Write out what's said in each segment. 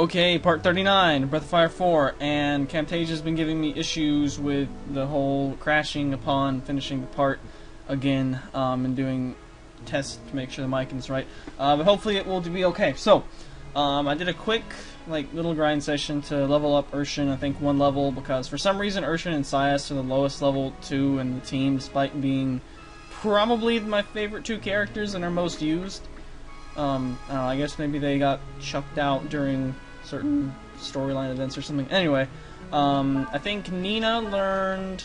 Okay, part 39, Breath of Fire 4, and Camtasia's been giving me issues with the whole crashing upon finishing the part again, and doing tests to make sure the mic is right. But hopefully it will be okay. So, I did a quick, little grind session to level up Urshin, I think 1 level, because for some reason Urshin and Syas are the lowest level 2 in the team, despite being probably my favorite 2 characters and are most used. I don't know, I guess maybe they got chucked out during certain storyline events or something. Anyway, I think Nina learned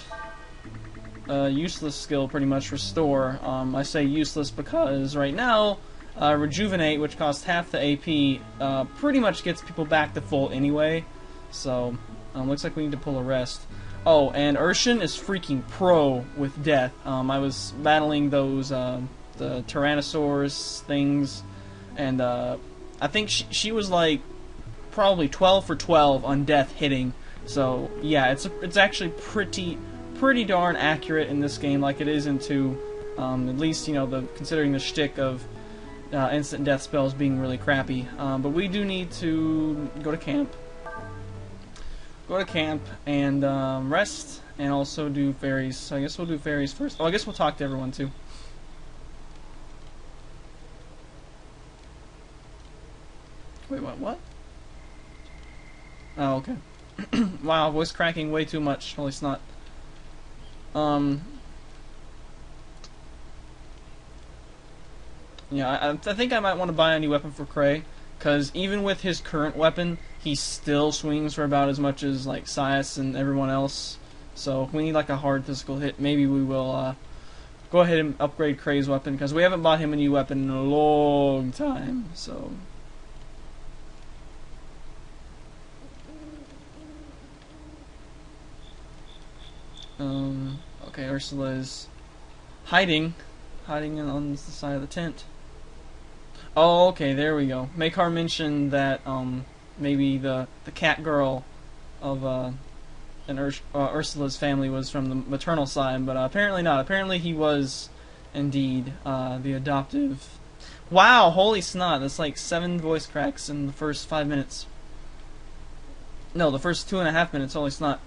a useless skill, pretty much, Restore. I say useless because right now, Rejuvenate, which costs half the AP, pretty much gets people back to full anyway. So, looks like we need to pull a rest. Oh, and Urshin is freaking pro with death. I was battling those, the Tyrannosaurus things, and I think she was like probably 12 for 12 on death hitting. So yeah, it's actually pretty darn accurate in this game, like it is in 2. At least, you know, considering the shtick of instant death spells being really crappy. But we do need to go to camp. And rest, and also do fairies. So I guess we'll do fairies first. Oh, I guess we'll talk to everyone too. Wait, what? Oh, okay. Wow, voice cracking way too much. Holy snot. Yeah, I think I might want to buy a new weapon for Cray, because even with his current weapon, he still swings for about as much as, like, Syas and everyone else. So if we need, like, a hard physical hit, maybe we will, go ahead and upgrade Cray's weapon, because we haven't bought him a new weapon in a long time, so... Okay, Ursula is hiding on the side of the tent. Oh, okay, there we go. Makar mentioned that, maybe the cat girl of, Ursula's family was from the maternal side, but apparently not. Apparently he was, indeed, the adoptive... Wow, holy snot, that's like 7 voice cracks in the first 5 minutes. No, the first 2.5 minutes, holy snot.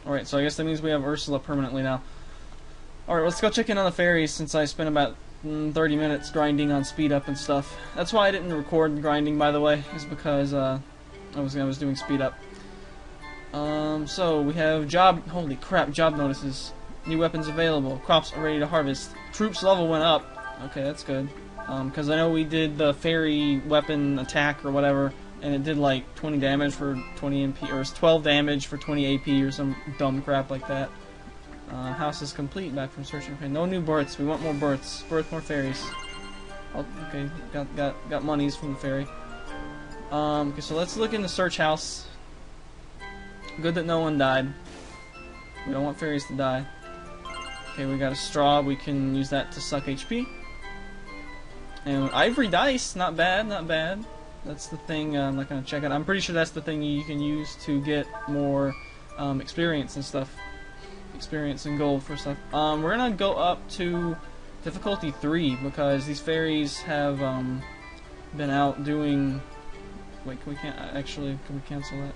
Alright, so I guess that means we have Ursula permanently now. Alright, let's go check in on the fairies, since I spent about 30 minutes grinding on speed up and stuff. That's why I didn't record grinding, by the way, is because I was doing speed up. So we have job notices. New weapons available. Crops are ready to harvest. Troops level went up. Okay, that's good. Because I know we did the fairy weapon attack or whatever, and it did like 20 damage for 20 MP, or 12 damage for 20 AP, or some dumb crap like that. House is complete. Back from searching. Okay, no new births. We want more births. Birth more fairies. Oh, okay, got monies from the fairy. Okay, so let's look in the search house. Good that no one died. We don't want fairies to die. Okay, we got a straw. We can use that to suck HP. And ivory dice. Not bad. Not bad. That's the thing. I'm not gonna check it. I'm pretty sure that's the thing you can use to get more experience and stuff. Experience and gold for stuff. We're gonna go up to difficulty 3 because these fairies have been out doing. Wait, can we cancel that?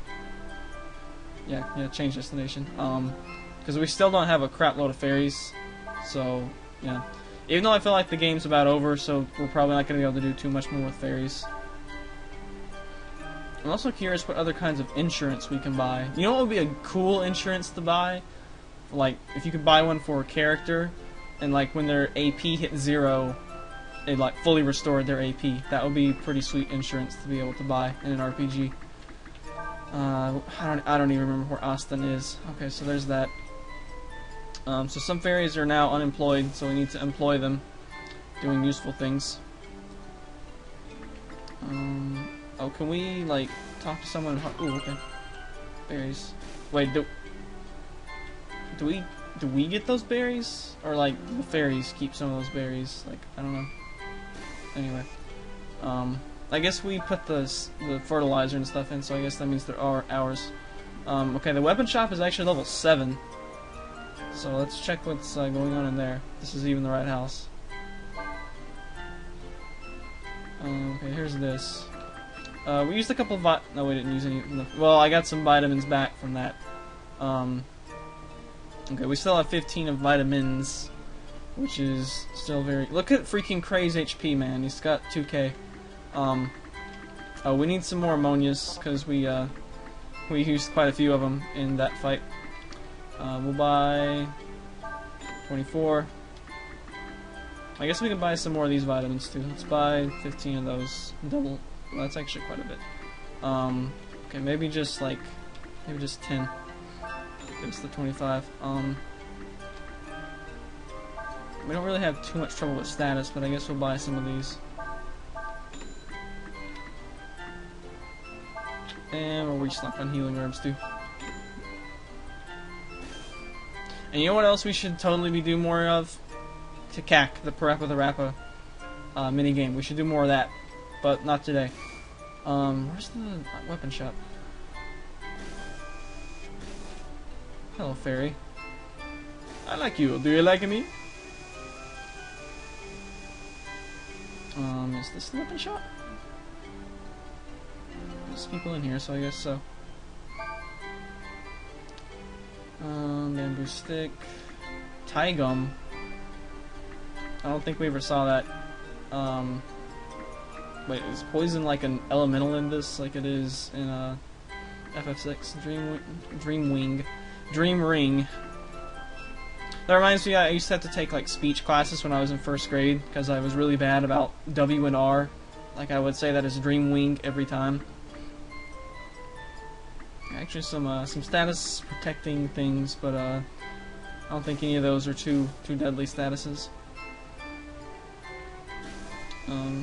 Yeah, change destination. Because we still don't have a crap load of fairies, so yeah. Even though I feel like the game's about over, so we're probably not gonna be able to do too much more with fairies. I'm also curious what other kinds of insurance we can buy. You know what would be a cool insurance to buy? Like, if you could buy one for a character, and like when their AP hit 0, it like fully restored their AP. That would be pretty sweet insurance to be able to buy in an RPG. I don't even remember where Austin is. Okay, so there's that. So some fairies are now unemployed, so we need to employ them doing useful things. Oh, can we, like, talk to someone? Ooh, okay. Berries. Wait, do we get those berries? Or, like, the fairies keep some of those berries? Like, I don't know. Anyway. I guess we put the fertilizer and stuff in, so I guess that means there are ours. Okay, the weapon shop is actually level 7. So let's check what's going on in there. This is even the right house. Okay, here's this. We used a couple of no, we didn't use any. Well, I got some vitamins back from that. Okay, we still have 15 of vitamins, which is still very... Look at freaking Cray's HP, man. He's got 2k. Oh, we need some more ammonias, because we used quite a few of them in that fight. We'll buy 24. I guess we can buy some more of these vitamins, too. Let's buy 15 of those. Double... Well, that's actually quite a bit. Okay, maybe just, like... Maybe just 10. It's the 25. We don't really have too much trouble with status, but I guess we'll buy some of these. And we'll restock on healing herbs too. And you know what else we should totally be doing more of? Takak, the Parappa the Rappa minigame. We should do more of that, but not today. Where's the weapon shop? Hello, fairy. I like you. Do you like me? Is this the weapon shop? There's people in here, so I guess so. Bamboo stick. Tie gum. I don't think we ever saw that. Wait, is poison like an elemental in this, like it is in FF6 Dream Ring. That reminds me, I used to have to take like speech classes when I was in 1st grade because I was really bad about W and R. Like I would say that as Dream Wing every time. Actually, some status protecting things, but I don't think any of those are too deadly statuses.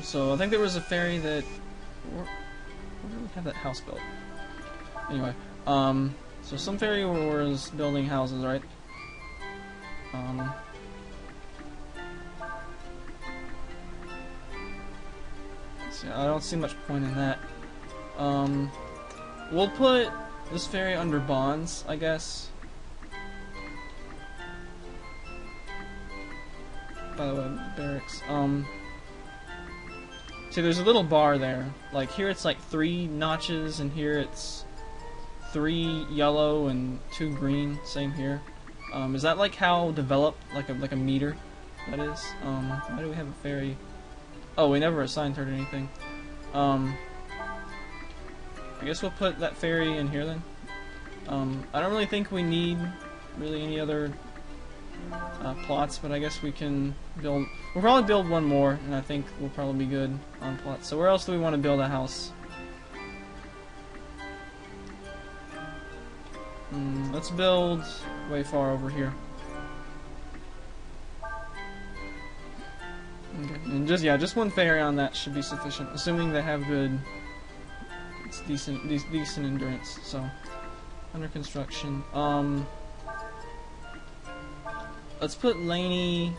So I think there was a fairy that... Where did we have that house built? Anyway, so some fairy was building houses, right? See, I don't see much point in that. We'll put this fairy under bonds, I guess. By the way, barracks. See, there's a little bar there. Like here, it's like 3 notches, and here it's 3 yellow and 2 green. Same here. Is that like how developed, like a meter? That is. Why do we have a fairy? Oh, we never assigned her to anything. I guess we'll put that fairy in here then. I don't really think we need really any other plots, but I guess we can build. We'll probably build one more, and I think we'll probably be good on plots. So where else do we want to build a house? Let's build way far over here. Okay, and just one fairy on that should be sufficient, assuming they have good, it's decent endurance. So under construction. Let's put Lainey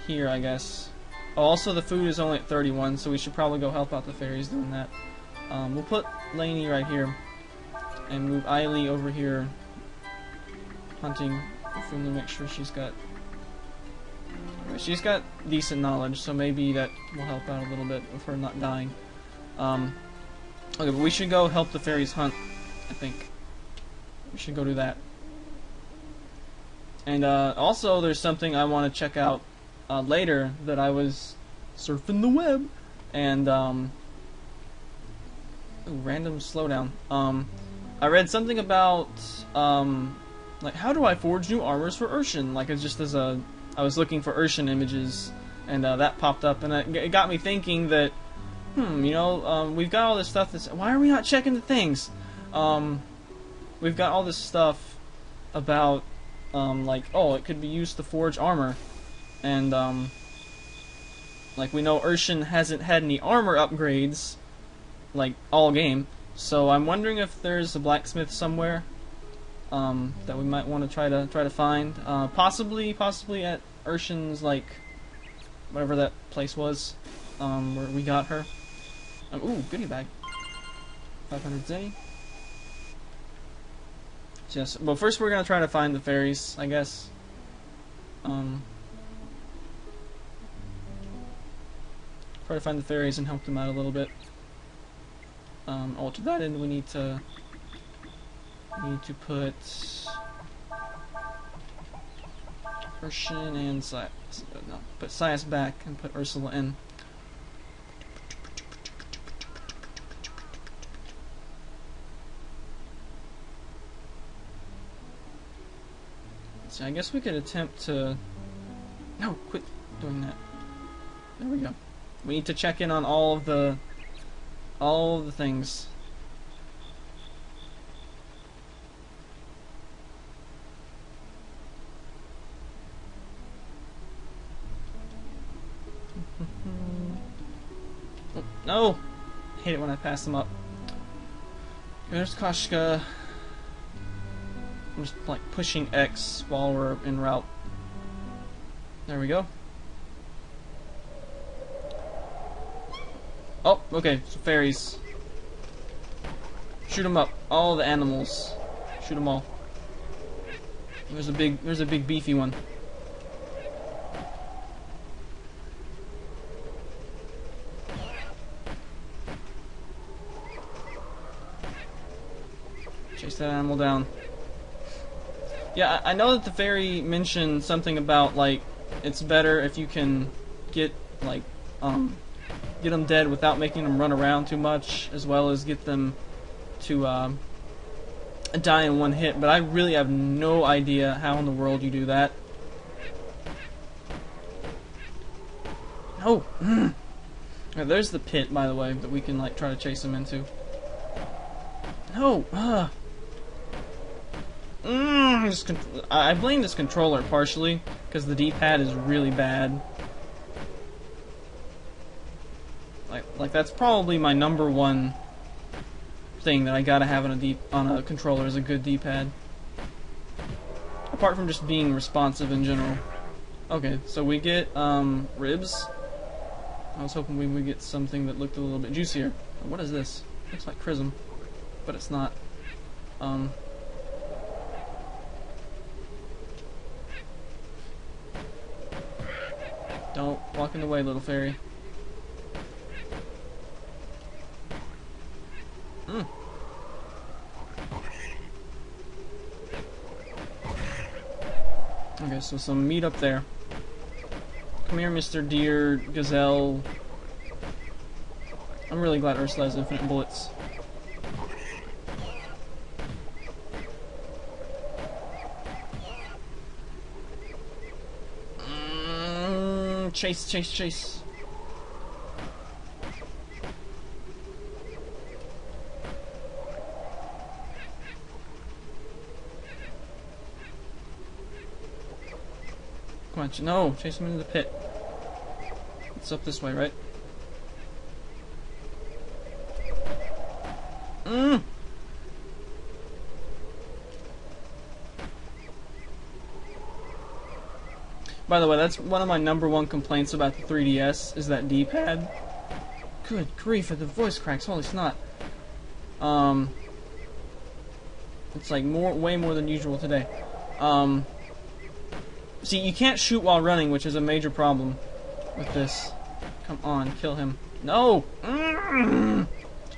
here, I guess. Oh, also the food is only at 31, so we should probably go help out the fairies doing that. We'll put Lainey right here. And move Eiley over here, hunting, if we make sure she's got decent knowledge, so maybe that will help out a little bit with her not dying. Okay, but we should go help the fairies hunt, I think. We should go do that. And also, there's something I want to check out later that I was surfing the web, and random slowdown. I read something about, like, how do I forge new armors for Urshin? Like, it's just as I was looking for Urshin images, and that popped up, and it got me thinking that, you know, we've got all this stuff that's, why are we not checking the things? We've got all this stuff about, like, oh, it could be used to forge armor, and, like, we know Urshin hasn't had any armor upgrades, like, all game. So I'm wondering if there's a blacksmith somewhere that we might want to try to find. Possibly at Urshin's, like, whatever that place was, where we got her. Ooh, goodie bag. 500 zenny. Yes. Well, first we're gonna try to find the fairies, I guess. Try to find the fairies and help them out a little bit. Oh, to that end, we need to put Urshin and Sias. No, put Sias back and put Ursula in. So I guess we could attempt to... No, quit doing that. There we go. We need to check in on all of the things. Oh, no! I hate it when I pass them up. There's Koshka. I'm just like pushing X while we're en route. There we go. Oh, okay, so fairies. Shoot them up. All the animals. Shoot them all. There's a big beefy one. Chase that animal down. Yeah, I know that the fairy mentioned something about, like, it's better if you can get, like, get them dead without making them run around too much, as well as get them to die in one hit, but I really have no idea how in the world you do that. Oh! Now, there's the pit, by the way, that we can, like, try to chase them into. No! I blame this controller partially, because the D-pad is really bad. Like that's probably my #1 thing that I gotta have on a controller is a good D-pad. Apart from just being responsive in general. Okay, so we get ribs. I was hoping we would get something that looked a little bit juicier. What is this? Looks like Chrism, but it's not. Don't walk in the way, little fairy. Okay, so some meat up there. Come here, Mr. Deer, Gazelle. I'm really glad Ursula has infinite bullets. Chase, chase, chase. Come on, no, chase him into the pit. It's up this way, right? By the way, that's one of my #1 complaints about the 3DS, is that D-pad. Good grief, the voice cracks, holy snot. It's like way more than usual today. See, you can't shoot while running, which is a major problem with this. Come on, kill him. No!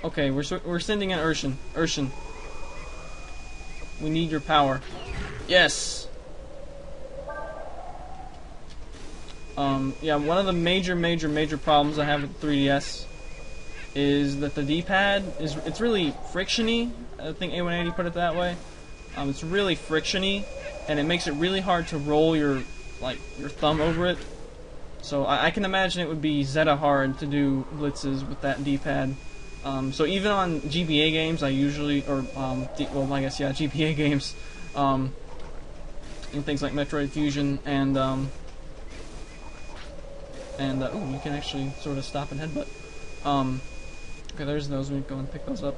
Okay, we're sending in Urshin. Urshin. We need your power. Yes! Yeah, one of the major problems I have with the 3DS is that the D-pad it's really frictiony. I think A180 put it that way. It's really frictiony, and it makes it really hard to roll your thumb over it. So I can imagine it would be Zeta hard to do blitzes with that D-pad. So even on GBA games, I usually, well, I guess yeah, GBA games, in things like Metroid Fusion and ooh, you can actually sort of stop and headbutt. Okay, there's those. We go and pick those up.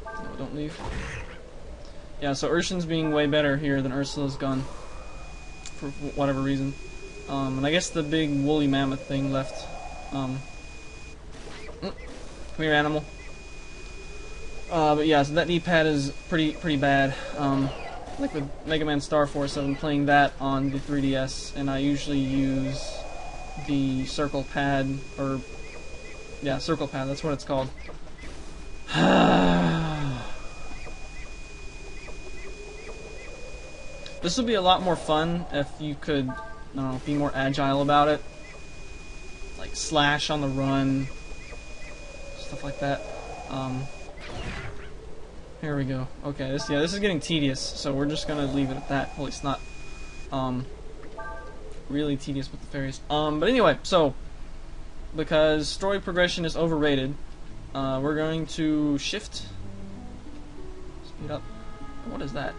No, don't leave. Yeah, so Urshin's being way better here than Ursula's gun, for whatever reason. And I guess the big woolly mammoth thing left. Come here, animal. But yeah, so that D-pad is pretty bad. Like with Mega Man Star Force, I've been playing that on the 3DS, and I usually use the circle pad, or yeah, circle pad, that's what it's called. This would be a lot more fun if you could, I don't know, be more agile about it. Like slash on the run, stuff like that. Here we go. Okay, this is getting tedious, so we're just gonna leave it at that. At least not really tedious with the fairies. But anyway, so because story progression is overrated, we're going to shift, speed up. What is that?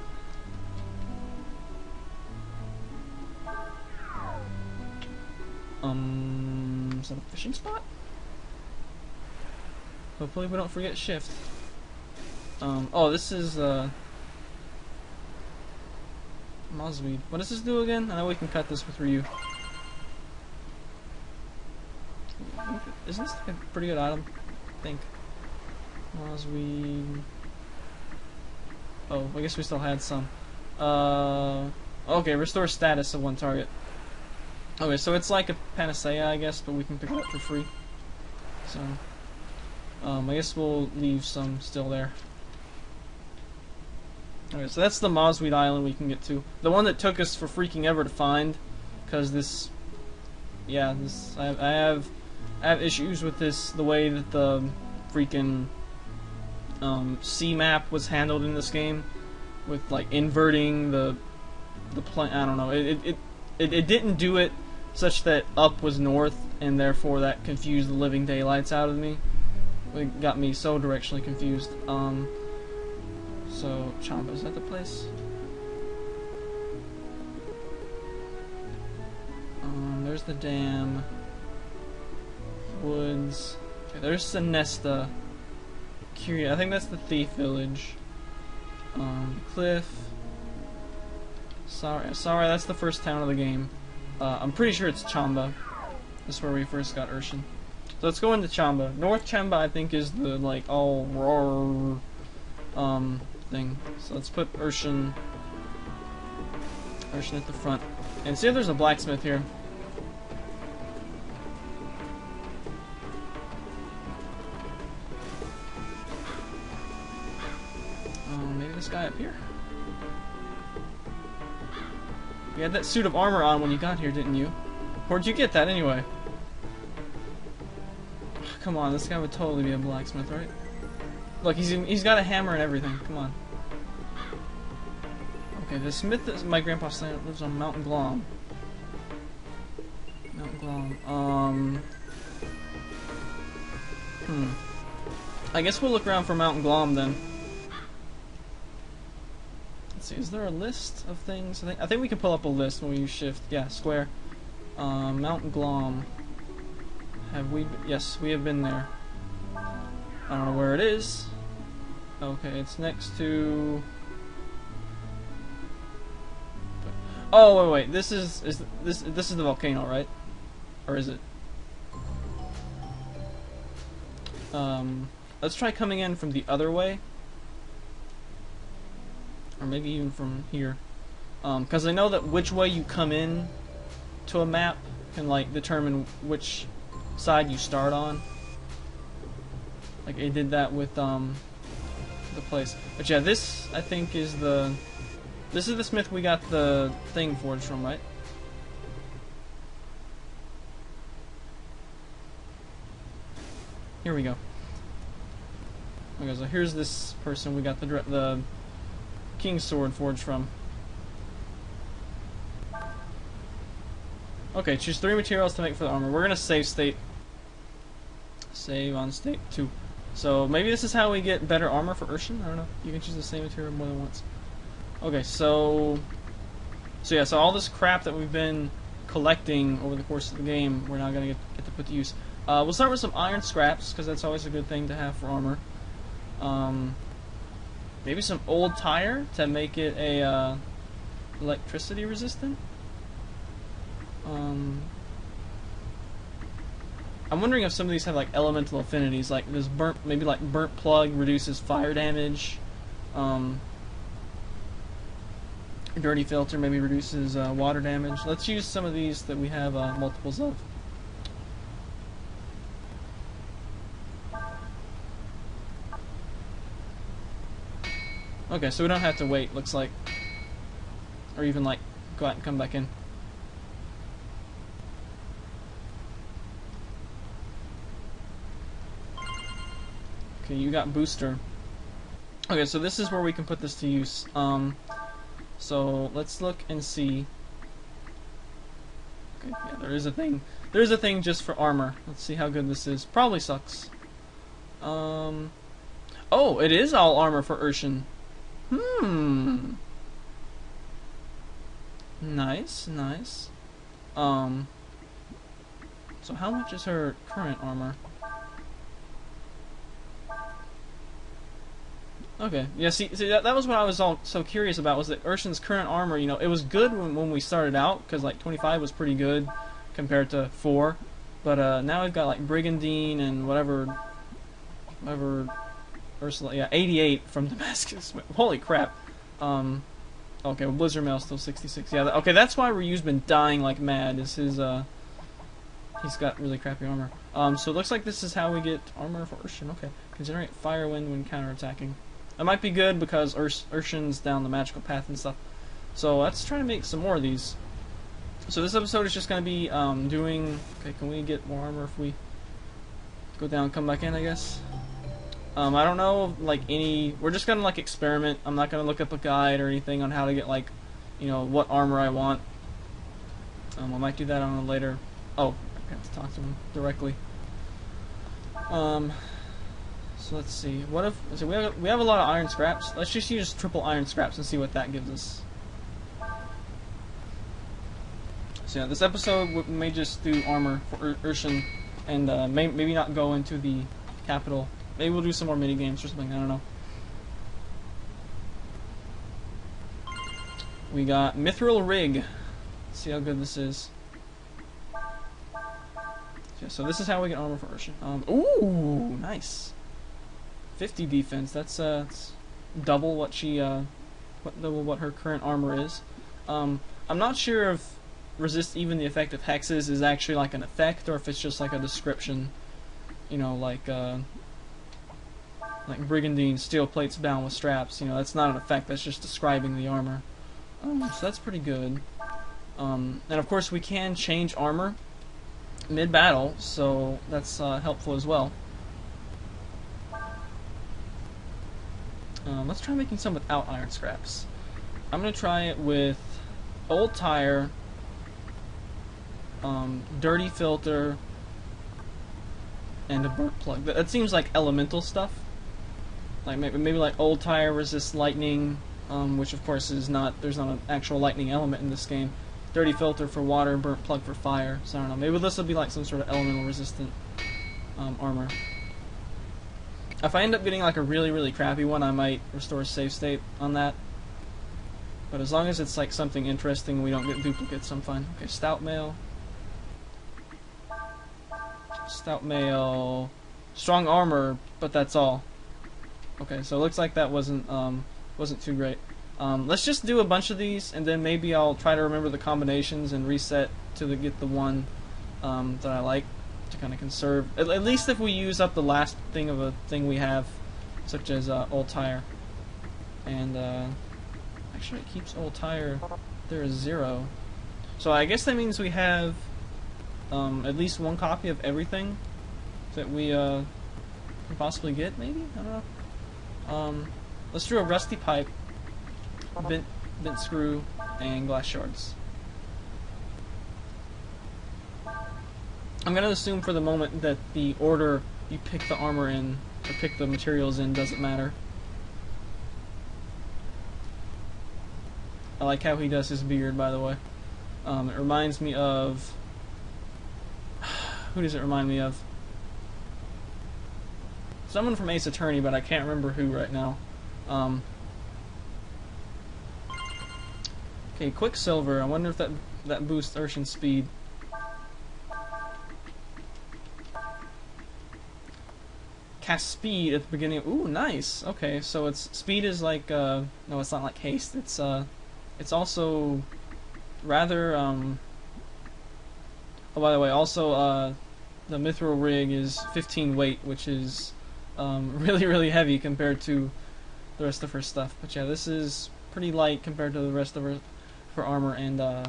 Is that a fishing spot? Hopefully we don't forget shift. Oh, this is Mossweed. What does this do again? I know we can cut this with Ryu. Isn't this like a pretty good item? I think. Mossweed. Oh, I guess we still had some. Okay, restore status of one target. Okay, so it's like a panacea, I guess, but we can pick it up for free. So, I guess we'll leave some still there. Okay, so that's the Mossweed Island we can get to. The one that took us for freaking ever to find, because this, yeah, this I have issues with this, the way that the freaking sea map was handled in this game, with like inverting the plane. I don't know. It didn't do it such that up was north, and therefore that confused the living daylights out of me. It got me so directionally confused. So, Chamba, is that the place? There's the dam. Woods. Okay, there's Sinesta. I think that's the thief village. Cliff. Sorry, that's the first town of the game. I'm pretty sure it's Chamba. That's where we first got Urshin. So let's go into Chamba. North Chamba, I think, is the like all roar thing. So let's put Urshin at the front. And see if there's a blacksmith here. Maybe this guy up here? You had that suit of armor on when you got here, didn't you? Where'd you get that anyway? Come on, this guy would totally be a blacksmith, right? Look, he's got a hammer and everything. Come on. Okay, the smith that my grandpa said lives on Mountain Glom. Mountain Glom. I guess we'll look around for Mountain Glom then. Let's see, is there a list of things? I think we can pull up a list when we use shift. Yeah, square. Mountain Glom. Have we? Yes, we have been there. I don't know where it is. Okay, it's next to. Oh wait. This is the volcano, right? Or is it? Let's try coming in from the other way. Or maybe even from here, because I know that which way you come in to a map can like determine which side you start on. Like it did that with the place. But yeah, this I think is the smith we got the thing forged from, right? Here we go. Okay, so here's this person we got the King's Sword forged from. Okay, choose 3 materials to make for the armor. We're gonna save state. Save on state 2. So maybe this is how we get better armor for Urshin? I don't know. You can choose the same material more than once. Okay, so yeah, so all this crap that we've been collecting over the course of the game, we're now gonna get to put to use. We'll start with some iron scraps, because that's always a good thing to have for armor. Maybe some old tire to make it a electricity resistant. I'm wondering if some of these have like elemental affinities, like this maybe like burnt plug reduces fire damage. Dirty filter maybe reduces water damage. Let's use some of these that we have multiples of. Okay, so we don't have to wait, looks like. Or even, like, go out and come back in. Okay, you got booster. Okay, so this is where we can put this to use. So let's look and see. Okay, yeah, there is a thing. There's a thing just for armor. Let's see how good this is. Probably sucks. Oh, it is all armor for Urshin. Nice, nice. So how much is her current armor? Okay, yeah, see that was what I was all so curious about, was that Urshin's current armor, you know, it was good when we started out, because, like, 25 was pretty good compared to 4, but, now we've got, like, Brigandine and whatever Ursula, yeah, 88 from Damascus, holy crap. Okay, well, Blizzard Mail's still 66, yeah, okay, that's why Ryu's been dying like mad, is his, he's got really crappy armor. So it looks like this is how we get armor for Urshin, okay. Can generate fire wind when counterattacking. That might be good because Urshin's down the magical path and stuff. So let's try to make some more of these. So this episode is just going to be doing... Okay, can we get more armor if we go down and come back in, I guess? I don't know, like, any... We're just going to, like, experiment. I'm not going to look up a guide or anything on how to get, like, you know, what armor I want. I might do that on a later... Oh, I have to talk to him directly. So let's see. What if... So we have a lot of iron scraps. Let's just use triple iron scraps and see what that gives us. So yeah, this episode we may just do armor for Urshin, and maybe not go into the capital. Maybe we'll do some more mini games or something. I don't know. We got Mithril Rig. Let's see how good this is. Yeah, so this is how we get armor for Urshin. Ooh, nice. 50 defense. That's double what she double what her current armor is. I'm not sure if resist even the effect of hexes is actually like an effect, or if it's just like a description. You know, like Brigandine steel plates bound with straps. You know, that's not an effect. That's just describing the armor. So that's pretty good. And of course we can change armor mid-battle, so that's helpful as well. Let's try making some without iron scraps. I'm going to try it with old tire, dirty filter, and a burnt plug. That seems like elemental stuff. Like maybe like old tire resists lightning, which of course is not. There's not an actual lightning element in this game. Dirty filter for water, burnt plug for fire. So I don't know. Maybe this will be like some sort of elemental resistant armor. If I end up getting like a really crappy one, I might restore save state on that. But as long as it's like something interesting, we don't get duplicates, I'm fine. Okay, stout mail. Stout mail. Strong armor, but that's all. Okay, so it looks like that wasn't too great. Let's just do a bunch of these, and then maybe I'll try to remember the combinations and reset to get the one that I like, to kind of conserve. At least if we use up the last thing of a thing we have, such as old tire. And actually it keeps old tire there is 0. So I guess that means we have at least one copy of everything that we can possibly get, maybe? I don't know. Let's do a rusty pipe, bent screw, and glass shards. I'm going to assume for the moment that the order you pick the armor in, or pick the materials in, doesn't matter. I like how he does his beard, by the way. It reminds me of... Who does it remind me of? Someone from Ace Attorney, but I can't remember who right now. Okay, Quicksilver. I wonder if that boosts Urshin's speed. Cast speed at the beginning of... Ooh, nice! Okay, so its speed is like, no, it's not like haste. It's also rather, Oh, by the way, also, the Mithril Rig is 15 weight, which is, really heavy compared to the rest of her stuff. But yeah, this is pretty light compared to the rest of her armor and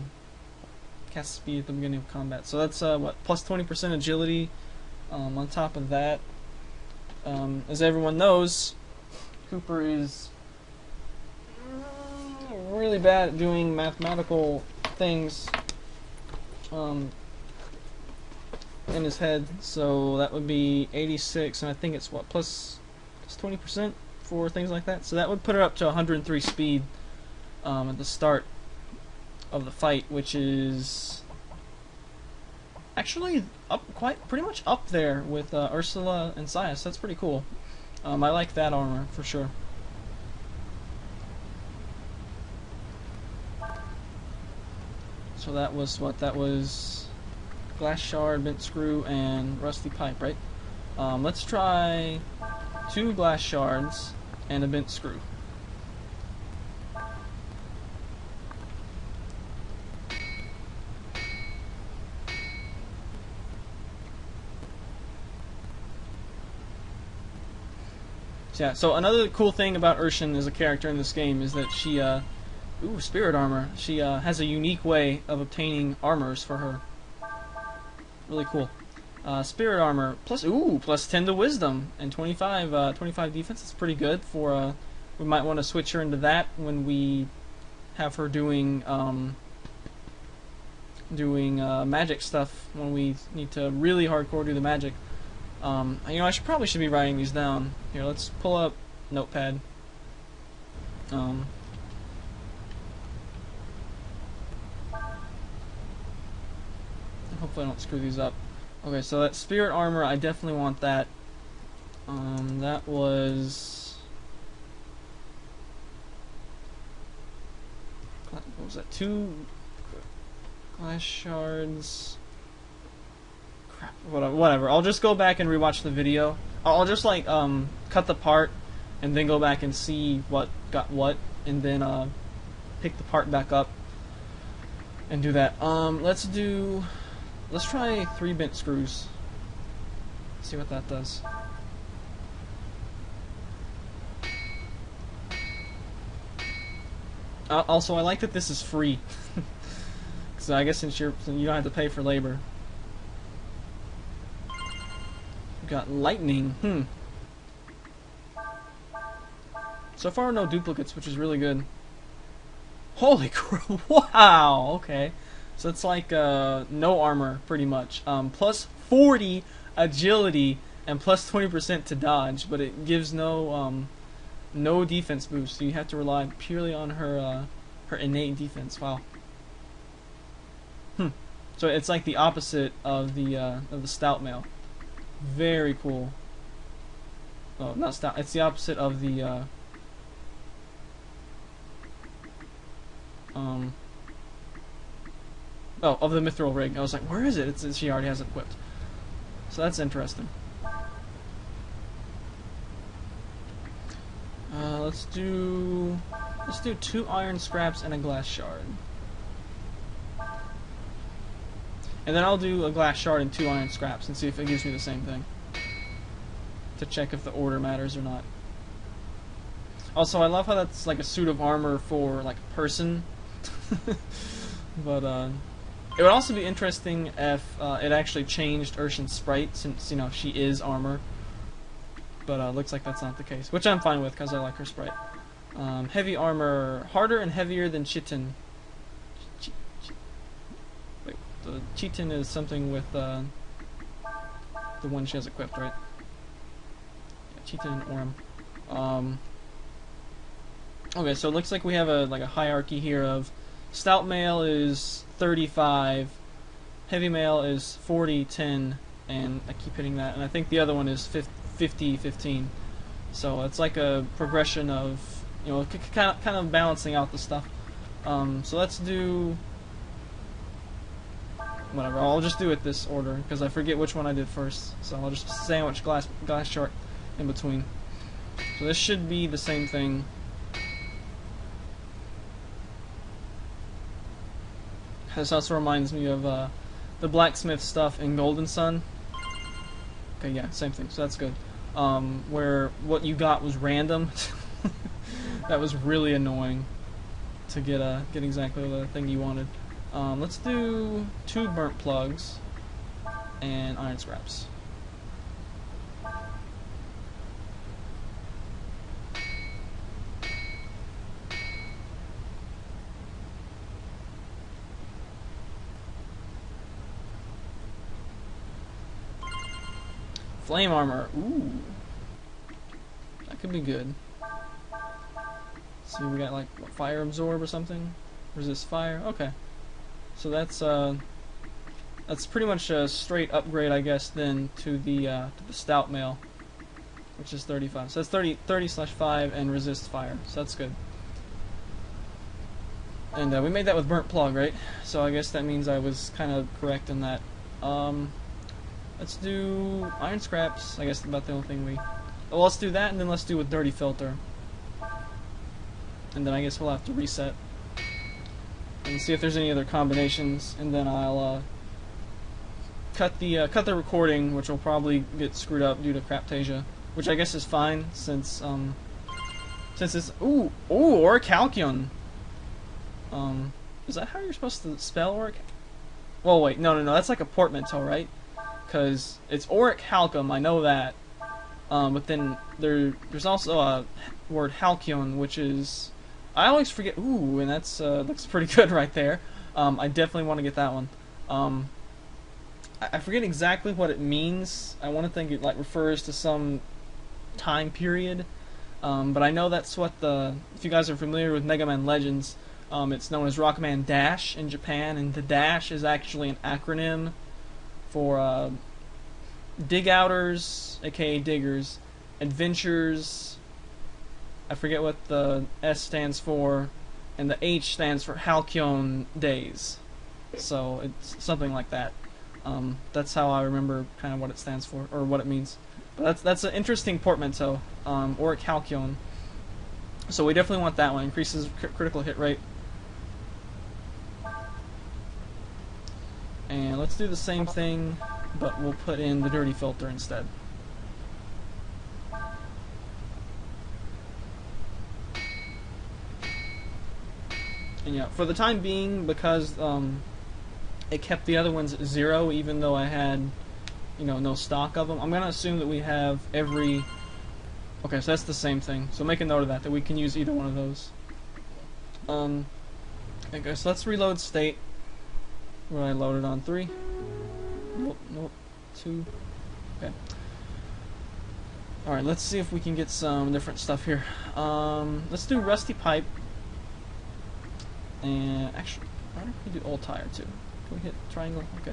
cast speed at the beginning of combat. So that's what, plus 20% agility. On top of that, as everyone knows, Kooper is really bad at doing mathematical things in his head. So that would be 86, and I think it's what, plus 20% for things like that. So that would put her up to 103 speed at the start of the fight, which is actually pretty much up there with Ursula and Saya. So that's pretty cool. I like that armor for sure. So that was what? That was glass shard, bent screw, and rusty pipe, right? Let's try 2 glass shards and a bent screw. Yeah, so another cool thing about Urshin as a character in this game is that she, ooh, spirit armor. She has a unique way of obtaining armors for her. Really cool. Spirit armor plus 10 to wisdom and 25 defense. It's pretty good for. We might want to switch her into that when we have her doing magic stuff. When we need to really hardcore do the magic. You know, I probably should be writing these down. Here, let's pull up Notepad. Hopefully I don't screw these up. Okay, so that spirit armor, I definitely want that. That was... What was that? 2 glass shards... Whatever. I'll just go back and rewatch the video. I'll just like cut the part and then go back and see what got what, and then pick the part back up and do that. Let's try 3 bent screws. See what that does. Also, I like that this is free. Because I guess since you don't have to pay for labor. Got lightning. So far, no duplicates, which is really good. Holy crap! Wow. Okay, so it's like no armor, pretty much. Plus 40 agility and plus 20% to dodge, but it gives no defense boost. So you have to rely purely on her innate defense. Wow. So it's like the opposite of the stout male. Very cool. Oh, not stout. It's the opposite of the of the mithril rig. I was like, where is it? She already has it equipped. So that's interesting. Let's do 2 iron scraps and a glass shard. And then I'll do a glass shard and 2 iron scraps and see if it gives me the same thing. To check if the order matters or not. Also, I love how that's like a suit of armor for like a person. But it would also be interesting if it actually changed Urshin's sprite, since, you know, she is armor. But looks like that's not the case, which I'm fine with because I like her sprite. Heavy armor, harder and heavier than chitin. Wait, the chitin is something with the one she has equipped, right? Yeah, chitin and Orem. Okay, so it looks like we have a hierarchy here of stout male is 35, heavy male is 40, 10, and I keep hitting that, and I think the other one is 50, 15. So it's like a progression of, you know, kind of balancing out the stuff. So let's do whatever. I'll just do it this order because I forget which one I did first. So I'll just sandwich glass shard in between. So this should be the same thing. This also reminds me of the blacksmith stuff in Golden Sun. Okay, yeah, same thing. So that's good. Where what you got was random. That was really annoying to get exactly the thing you wanted. Let's do 2 burnt plugs and iron scraps. Flame armor. Ooh. That could be good. See, we got like what, fire absorb or something? Resist fire. Okay. So that's pretty much a straight upgrade, I guess, then to the stout mail, which is 35. So that's 30/5 and resist fire. So that's good. And we made that with burnt plug, right? So I guess that means I was kind of correct in that. Let's do iron scraps. I guess that's about the only thing we... Well, let's do that, and then let's do a dirty filter. And then I guess we'll have to reset. And see if there's any other combinations, and then I'll cut the recording, which will probably get screwed up due to Craptasia. Which I guess is fine, since it's... Ooh! Orichalcyon! Is that how you're supposed to spell Oric? Well, wait, no, that's like a portmanteau, right? Because it's Orichalcum, I know that. But then there's also a word halcyon, which is... I always forget... Ooh, and that's looks pretty good right there. I definitely want to get that one. I forget exactly what it means. I want to think it like refers to some time period. But I know that's what the... If you guys are familiar with Mega Man Legends, it's known as Rockman Dash in Japan, and the dash is actually an acronym for dig outers, aka diggers, adventures, I forget what the S stands for, and the H stands for Halcyon days. So it's something like that. That's how I remember kind of what it stands for, or what it means. But that's an interesting portmanteau, Orichalcyon. So we definitely want that one. Increases critical hit rate. And let's do the same thing, but we'll put in the dirty filter instead. And yeah, for the time being, because it kept the other ones at 0, even though I had, no stock of them, I'm gonna assume that we have every... Okay, so that's the same thing. So make a note of that we can use either one of those. Okay, so let's reload state. Where I loaded on 3. Nope. 2. Okay. Alright, let's see if we can get some different stuff here. Let's do rusty pipe. And actually, why don't we do old tire too? Can we hit triangle? Okay.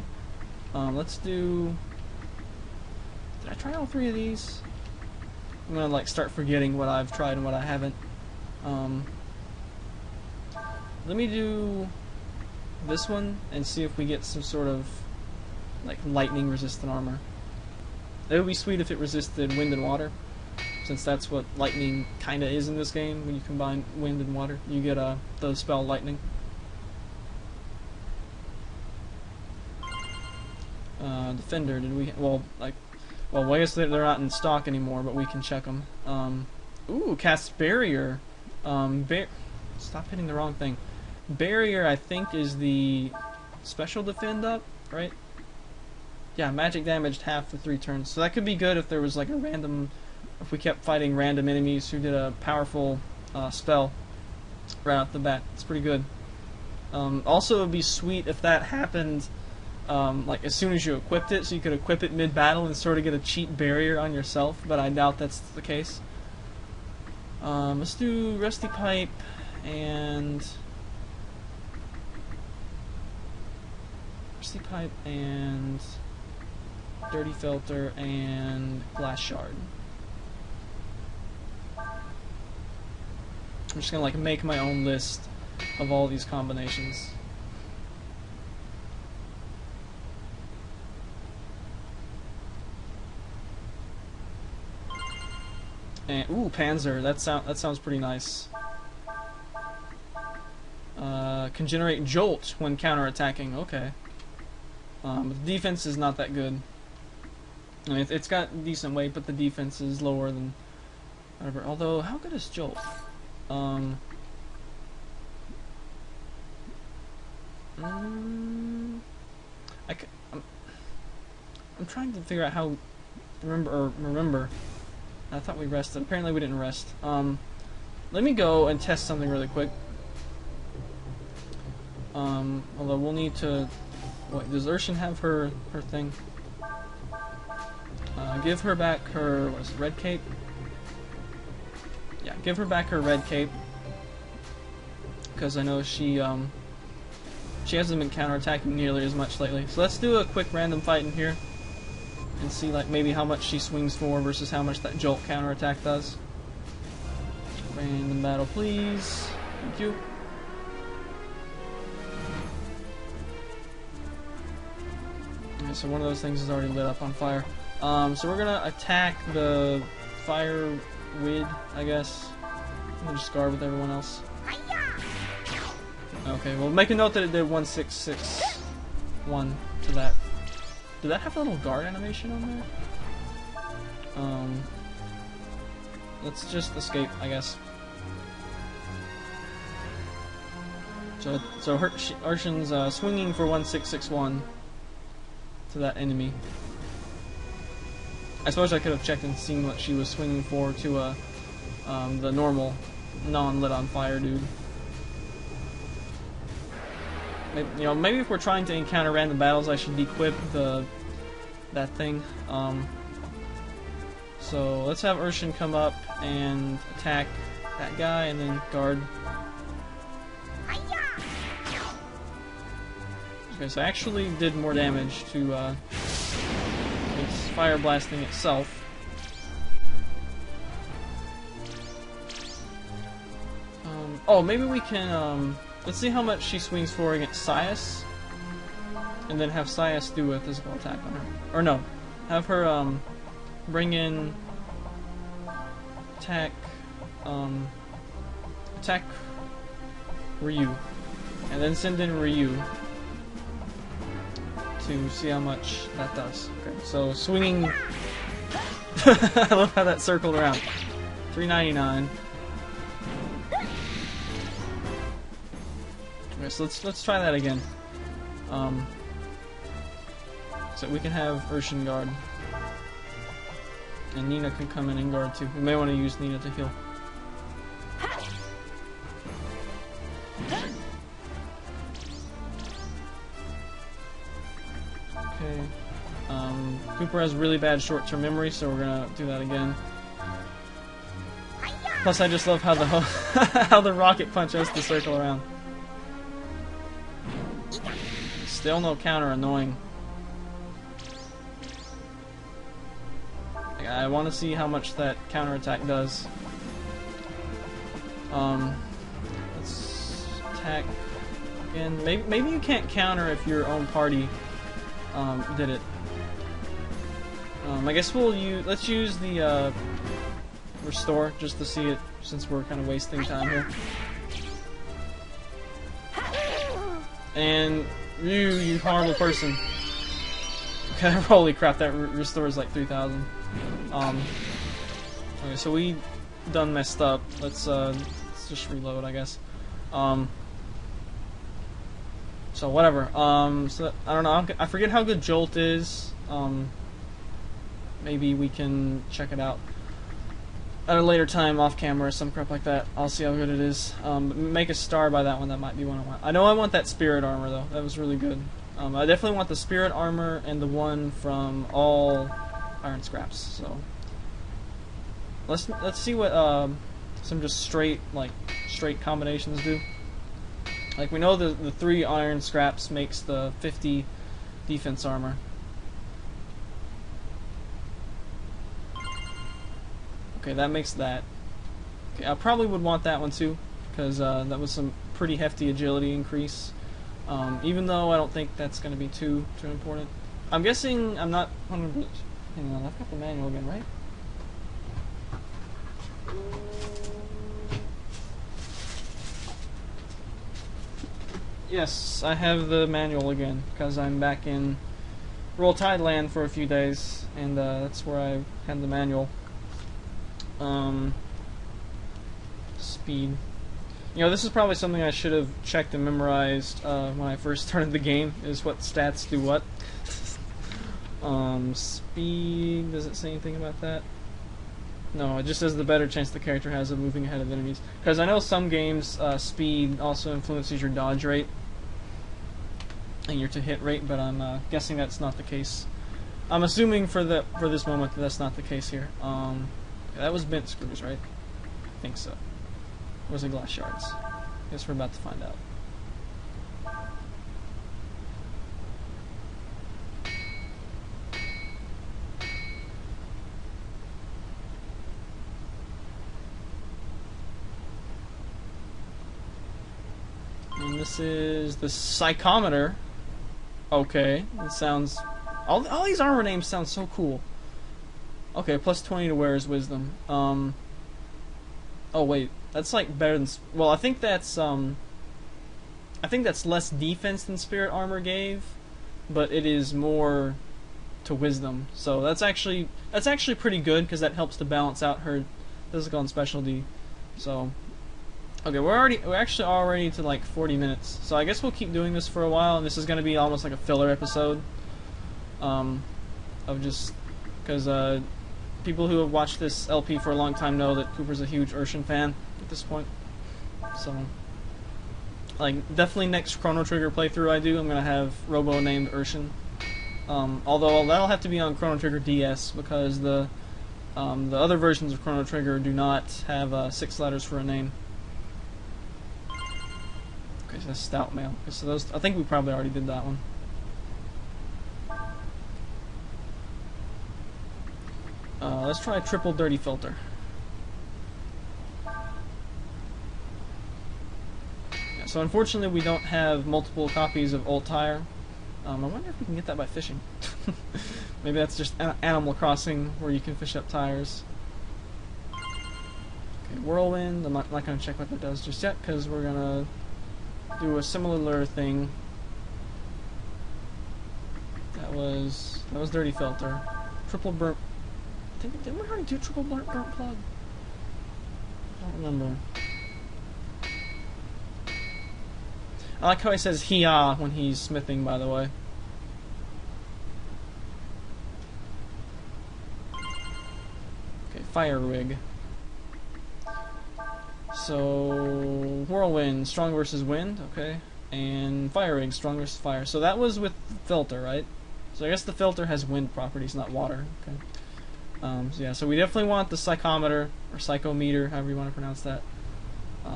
Let's do... Did I try all 3 of these? I'm gonna like start forgetting what I've tried and what I haven't. Let me do this one and see if we get some sort of like lightning resistant armor. It would be sweet if it resisted wind and water, since that's what lightning kinda is in this game. When you combine wind and water, you get the spell lightning. Defender, did we... Well, I guess they're not in stock anymore, but we can check them. Ooh, cast barrier. Stop hitting the wrong thing. Barrier, I think, is the special defend up, right? Yeah, magic damaged half for 3 turns. So that could be good if there was like a random... If we kept fighting random enemies who did a powerful spell right off the bat. It's pretty good. Also, it would be sweet if that happened like as soon as you equipped it, so you could equip it mid-battle and sort of get a cheat barrier on yourself, but I doubt that's the case. Let's do rusty pipe and... Rusty pipe and dirty filter and glass shard. I'm just gonna like make my own list of all these combinations. And ooh, Panzer. That sounds pretty nice. Can generate jolt when counterattacking. Okay. But the defense is not that good. I mean, it's got decent weight, but the defense is lower than whatever. Although, how good is Jolt? Um, I'm trying to figure out how remember. I thought we rested. Apparently we didn't rest. Let me go and test something really quick. Although we'll need to. Wait, does Urshin have her thing? Give her back her red cape. Yeah, give her back her red cape. Because I know she hasn't been counterattacking nearly as much lately. So let's do a quick random fight in here. And see like maybe how much she swings for versus how much that jolt counterattack does. Random battle please. Thank you. Okay, so one of those things is already lit up on fire. So we're gonna attack the fire wid, I guess. We'll just guard with everyone else. Okay, well make a note that it did 1661 to that. Did that have a little guard animation on there? Let's just escape, I guess. So Urshin's swinging for 1661 to that enemy. I suppose I could have checked and seen what she was swinging for to the normal non-lit on fire dude. Maybe, maybe if we're trying to encounter random battles, I should equip that thing. So let's have Urshin come up and attack that guy, and then guard. Okay, so I actually did more damage to its fire blasting itself. Oh, maybe we can. Let's see how much she swings for against Sias, and then have Sias do a physical attack on her. Or no, have her bring in attack Ryu, and then send in Ryu to see how much that does. Okay, so swinging. I love how that circled around. 399. Okay, so let's try that again. So we can have Urshin guard, and Nina can come in and guard too. We may want to use Nina to heal. Okay. Kooper has really bad short-term memory, so we're gonna do that again. Plus, I just love how the how the rocket punch has to circle around. Still no counter, annoying. I want to see how much that counterattack does. Let's attack again. Maybe you can't counter if your own party did it. I guess let's use the restore just to see it, since we're kind of wasting time here. And you horrible person. Okay, holy crap, that restores like 3,000. Okay, so we done messed up. Let's just reload, I guess. So whatever. So I don't know. I forget how good Jolt is. Maybe we can check it out at a later time off camera or some crap like that. I'll see how good it is. Make a star by that one. That might be one I want. I know I want that spirit armor though. That was really good. I definitely want the spirit armor and the one from all iron scraps. So let's see what some just straight combinations do. Like we know the 3 iron scraps makes the 50 defense armor. Okay, that makes that. Okay, I probably would want that one too, because that was some pretty hefty agility increase. Even though I don't think that's going to be too important. I'm guessing I'm not 100%. Hang on, I've got the manual again, right? Yes, I have the manual again, because I'm back in Roll Tide Land for a few days, and that's where I had the manual. speed. You know, this is probably something I should have checked and memorized when I first started the game, is what stats do what. Speed, does it say anything about that? No, it just says the better chance the character has of moving ahead of enemies. Because I know some games, speed also influences your dodge rate and your to-hit rate, but I'm guessing that's not the case. I'm assuming for this moment that that's not the case here. That was bent screws, right? I think so. Or was it glass shards? Guess we're about to find out. And this is the psychometer. Okay, it sounds... All these armor names sound so cool. Okay, plus 20 to wearer's wisdom. Oh wait, that's like better than... Well, I think that's less defense than spirit armor gave, but it is more to wisdom. So that's actually pretty good, because that helps to balance out her physical and specialty. So okay, we're actually already to like 40 minutes. So I guess we'll keep doing this for a while, and this is going to be almost like a filler episode. Of just because people who have watched this LP for a long time know that Kooper's a huge ERSHIN fan at this point. So, like, definitely next Chrono Trigger playthrough I do, I'm gonna have Robo named ERSHIN. Although that'll have to be on Chrono Trigger DS, because the other versions of Chrono Trigger do not have 6 letters for a name. Okay, so that's Stout Mail. So those, I think we probably already did that one. Let's try a triple dirty filter. Yeah, so unfortunately we don't have multiple copies of Old Tire. I wonder if we can get that by fishing. Maybe that's just Animal Crossing where you can fish up tires. Okay, Whirlwind. I'm not going to check what that does just yet, because we're going to do a similar thing. That was dirty filter. Triple burnt. Didn't we already do triple burnt plug? I don't remember. I like how he says "he-ah" when he's smithing, by the way. Okay, fire rig. So, whirlwind, strong versus wind, okay. And fire rig, strong versus fire. So that was with filter, right? So I guess the filter has wind properties, not water, okay. So yeah, so we definitely want the psychometer, or psychometer, however you want to pronounce that.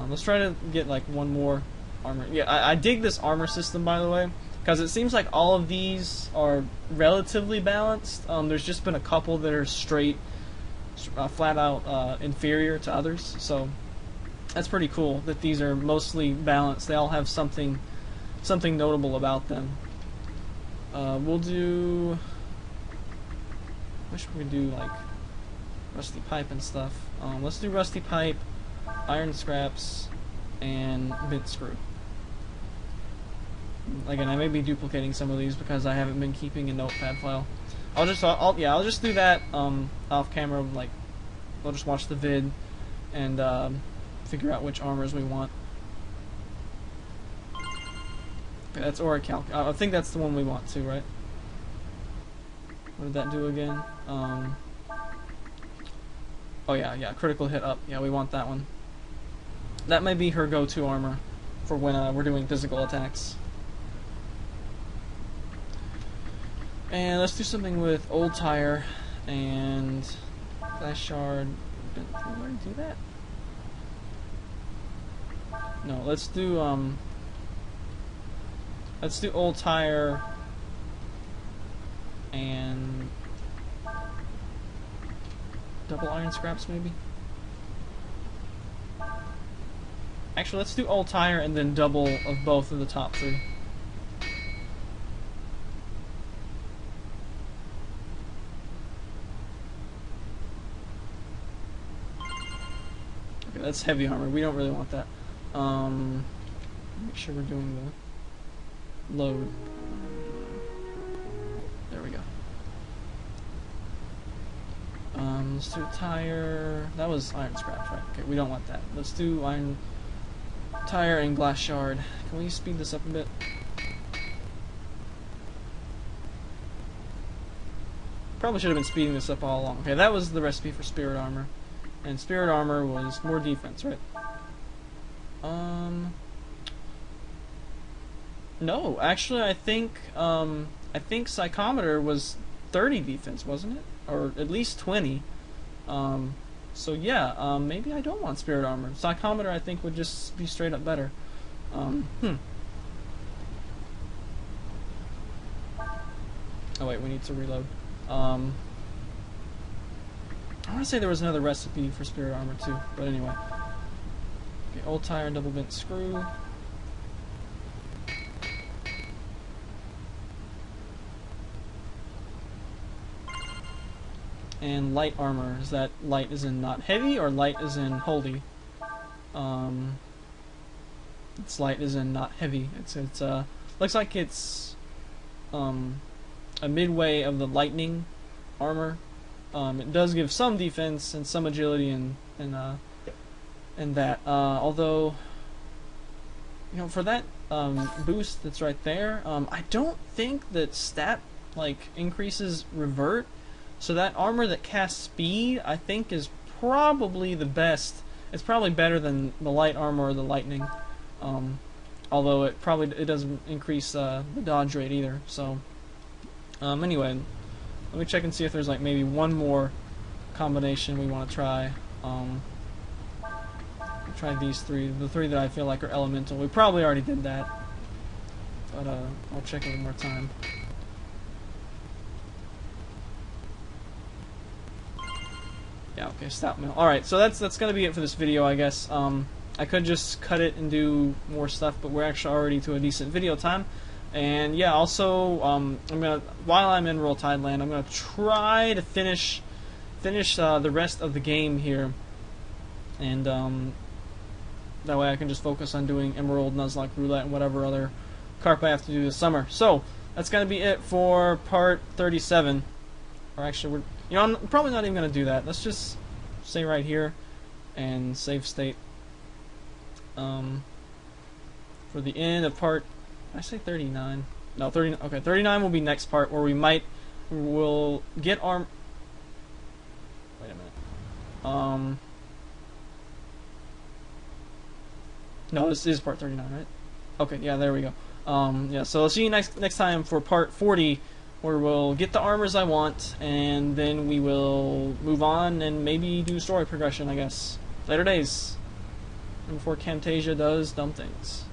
Let's try to get like one more armor. Yeah, I dig this armor system, by the way, because it seems like all of these are relatively balanced. There's just been a couple that are straight, flat out inferior to others. So that's pretty cool that these are mostly balanced. They all have something notable about them. We'll do... wish we could do like rusty pipe and stuff. Let's do rusty pipe, iron scraps, and bent screw. Again, I may be duplicating some of these because I haven't been keeping a notepad file. I'll just do that off camera. Like, I'll just watch the vid and figure out which armors we want. Okay, that's Oricalc. I think that's the one we want too, right? What did that do again? Oh yeah, critical hit up. Yeah, we want that one. That may be her go-to armor for when we're doing physical attacks. And let's do something with Old Tire and Glass Shard. Did we already do that? No, let's do Old Tire and double iron scraps, maybe? Actually, let's do Old Tire and then double of both of the top 3. Okay, that's heavy armor. We don't really want that. Make sure we're doing the load. There we go. Let's do tire. That was iron scraps, right? Okay, we don't want that. Let's do iron tire and glass shard. Can we speed this up a bit? Probably should have been speeding this up all along. Okay, that was the recipe for spirit armor. And spirit armor was more defense, right? No, actually I think psychometer was 30 defense, wasn't it? Or at least 20. So yeah, maybe I don't want spirit armor. Psychometer I think would just be straight up better. Oh wait, we need to reload. I want to say there was another recipe for spirit armor too, but anyway. Okay, old tire, double bent screw. And light armor. Is that light as in not heavy or light as in holy? It's light as in not heavy. It's looks like it's a midway of the lightning armor. It does give some defense and some agility and that. Although, you know, for that boost that's right there, I don't think that stat increases revert. So that armor that casts speed, I think, is probably the best. It's probably better than the light armor or the lightning. Although it doesn't increase the dodge rate either. So anyway, let me check and see if there's maybe one more combination we want to try. Try these three, the three that I feel like are elemental. We probably already did that, but I'll check it one more time. Yeah, okay, stout mill. Alright, so that's gonna be it for this video, I guess. I could just cut it and do more stuff, but we're actually already to a decent video time. And yeah, also, while I'm in Roll Tide Land, I'm gonna try to finish the rest of the game here, and that way I can just focus on doing Emerald, Nuzlocke, Roulette, and whatever other carp I have to do this summer. So that's gonna be it for part 37. Or actually, I'm probably not even gonna do that. Let's just stay right here and save state. For the end of part, did I say 39? No, 30. Okay, 39 will be next part where we'll get arm. Wait a minute. No, this is part 39, right? Okay, yeah, there we go. Yeah, so I'll see you next time for part 40, where we'll get the armors I want, and then we will move on and maybe do story progression, I guess. Later days. Before Camtasia does dumb things.